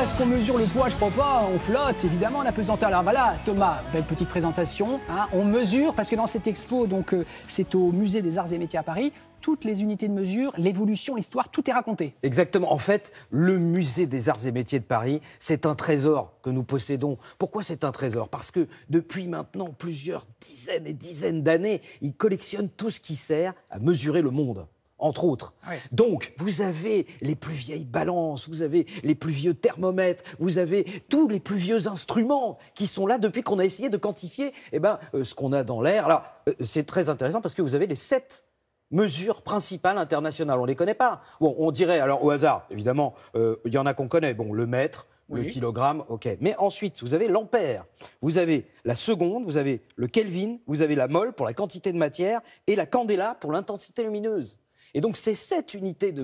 est-ce qu'on mesure le poids? Je crois pas. On flotte, évidemment, la pesanteur. Alors voilà, Thomas, belle petite présentation. Hein. On mesure, parce que dans cette expo, donc c'est au Musée des Arts et Métiers à Paris, toutes les unités de mesure, l'évolution, l'histoire, tout est raconté. Exactement. En fait, le Musée des Arts et Métiers de Paris, c'est un trésor que nous possédons. Pourquoi c'est un trésor? Parce que depuis maintenant plusieurs dizaines et dizaines d'années, ils collectionnent tout ce qui sert à mesurer le monde. Entre autres. Oui. Donc, vous avez les plus vieilles balances, vous avez les plus vieux thermomètres, vous avez tous les plus vieux instruments qui sont là depuis qu'on a essayé de quantifier ce qu'on a dans l'air. Alors, c'est très intéressant parce que vous avez les 7 mesures principales internationales. On ne les connaît pas. Bon, on dirait, alors au hasard, évidemment, il y en a qu'on connaît. Bon, le mètre, oui. Le kilogramme, ok. Mais ensuite, vous avez l'ampère, vous avez la seconde, vous avez le Kelvin, vous avez la mole pour la quantité de matière et la candela pour l'intensité lumineuse. Et donc, ces 7 unités de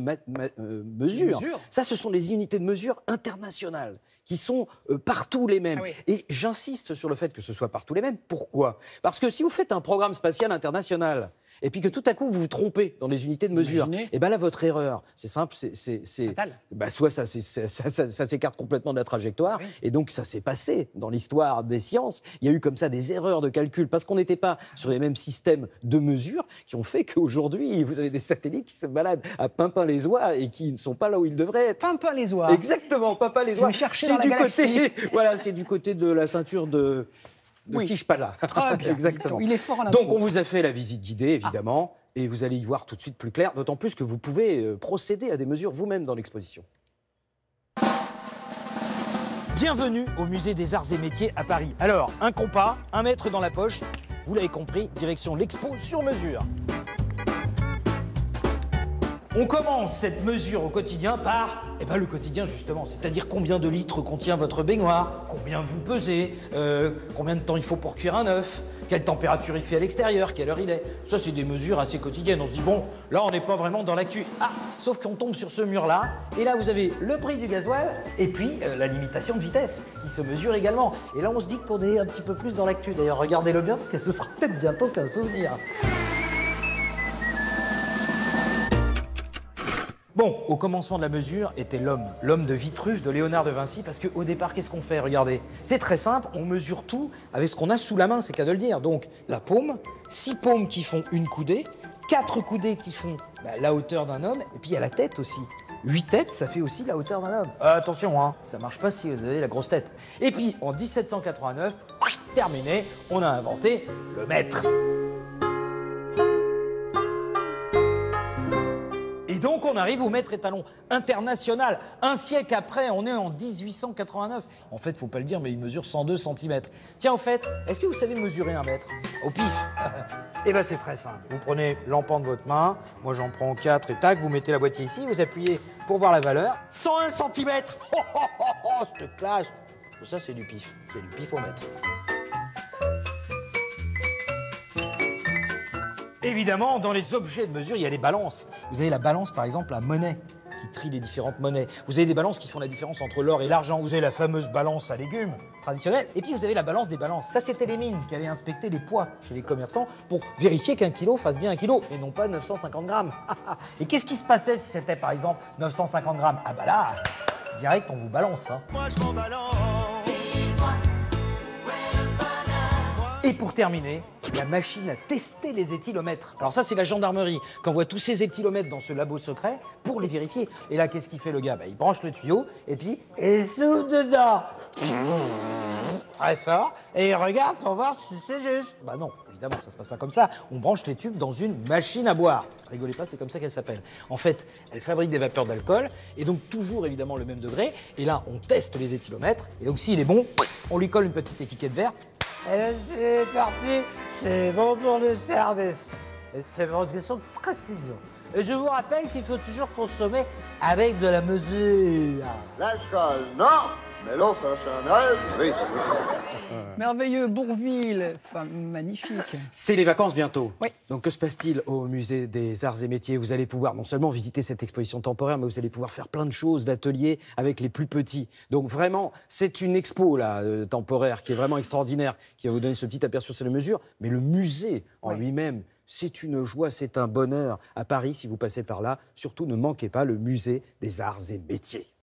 mesure, ça, ce sont les unités de mesure internationales qui sont partout les mêmes. Ah oui. Et j'insiste sur le fait que ce soit partout les mêmes. Pourquoi? Parce que si vous faites un programme spatial international et puis que tout à coup vous vous trompez dans les unités de mesure, et bien là, votre erreur, c'est simple, soit ça s'écarte complètement de la trajectoire, oui. Et donc ça s'est passé dans l'histoire des sciences. Il y a eu comme ça des erreurs de calcul parce qu'on n'était pas sur les mêmes systèmes de mesure qui ont fait qu'aujourd'hui, vous avez des satellites qui se baladent à Pimpin-les-Oies et qui ne sont pas là où ils devraient être. Pimpin-les-Oies. Exactement, Pimpin-les-Oies. C'est du côté, voilà, c'est du côté de la ceinture de oui. Kishpala. Très bien. Exactement. Il est fort en impro. Donc on vous a fait la visite guidée, évidemment, et vous allez y voir tout de suite plus clair, d'autant plus que vous pouvez procéder à des mesures vous-même dans l'exposition. Bienvenue au Musée des Arts et Métiers à Paris. Alors, un compas, 1 mètre dans la poche, vous l'avez compris, direction l'expo sur mesure. On commence cette mesure au quotidien par le quotidien justement, c'est-à-dire combien de litres contient votre baignoire, combien vous pesez, combien de temps il faut pour cuire un œuf, quelle température il fait à l'extérieur, quelle heure il est. Ça, c'est des mesures assez quotidiennes. On se dit, bon, là, on n'est pas vraiment dans l'actu. Ah, sauf qu'on tombe sur ce mur-là, et là, vous avez le prix du gasoil, et puis la limitation de vitesse qui se mesure également. Et là, on se dit qu'on est un petit peu plus dans l'actu. D'ailleurs, regardez-le bien, parce que ce sera peut-être bientôt qu'un souvenir. Bon, au commencement de la mesure était l'homme de Vitruve, de Léonard de Vinci, parce qu'au départ, qu'est-ce qu'on fait? Regardez, c'est très simple, on mesure tout avec ce qu'on a sous la main, c'est qu'à de le dire. Donc, la paume, 6 paumes qui font une coudée, 4 coudées qui font la hauteur d'un homme, et puis il y a la tête aussi. 8 têtes, ça fait aussi la hauteur d'un homme. Attention, hein, ça marche pas si vous avez la grosse tête. Et puis, en 1789, terminé, on a inventé le mètre. Et donc, on arrive au mètre étalon international. Un siècle après, on est en 1889. En fait, faut pas le dire, mais il mesure 102 cm. Tiens, au fait, est-ce que vous savez mesurer un mètre? Au pif. Eh bien, c'est très simple. Vous prenez l'empan de votre main, moi j'en prends 4 et tac, vous mettez la boîtier ici, vous appuyez pour voir la valeur. 101 cm. Oh, cette classe. Ça, c'est du pif. C'est du pif au mètre. Évidemment, dans les objets de mesure, il y a les balances. Vous avez la balance, par exemple, la monnaie, qui trie les différentes monnaies. Vous avez des balances qui font la différence entre l'or et l'argent. Vous avez la fameuse balance à légumes traditionnelle. Et puis, vous avez la balance des balances. Ça, c'était les mines qui allaient inspecter les poids chez les commerçants pour vérifier qu'un kilo fasse bien un kilo et non pas 950 grammes. Et qu'est-ce qui se passait si c'était, par exemple, 950 grammes? Ah bah là, direct, on vous balance. Hein. Moi, je m'en balance. Et pour terminer, la machine à tester les éthylomètres. Alors ça, c'est la gendarmerie qui envoie tous ces éthylomètres dans ce labo secret pour les vérifier. Et là, qu'est-ce qu'il fait le gars? Il branche le tuyau et puis il souffle dedans. Très fort. Et il regarde pour voir si c'est juste. Bah non, évidemment, ça se passe pas comme ça. On branche les tubes dans une machine à boire. Rigolez pas, c'est comme ça qu'elle s'appelle. En fait, elle fabrique des vapeurs d'alcool et donc toujours évidemment le même degré. Et là, on teste les éthylomètres. Et donc s'il est bon, on lui colle une petite étiquette verte. Et c'est parti, c'est bon pour le service. Et c'est une question de précision. Et je vous rappelle qu'il faut toujours consommer avec de la mesure. L'alcool, non, mais l'eau fraîchonneuse, oui. Merveilleux, Bourville, enfin, magnifique. C'est les vacances bientôt. Oui. Donc que se passe-t-il au Musée des Arts et Métiers? Vous allez pouvoir non seulement visiter cette exposition temporaire, mais vous allez pouvoir faire plein de choses, d'ateliers avec les plus petits. Donc vraiment, c'est une expo là, temporaire qui est vraiment extraordinaire, qui va vous donner ce petit aperçu sur les mesures. Mais le musée en lui-même, c'est une joie, c'est un bonheur. À Paris, si vous passez par là, surtout ne manquez pas le Musée des Arts et Métiers.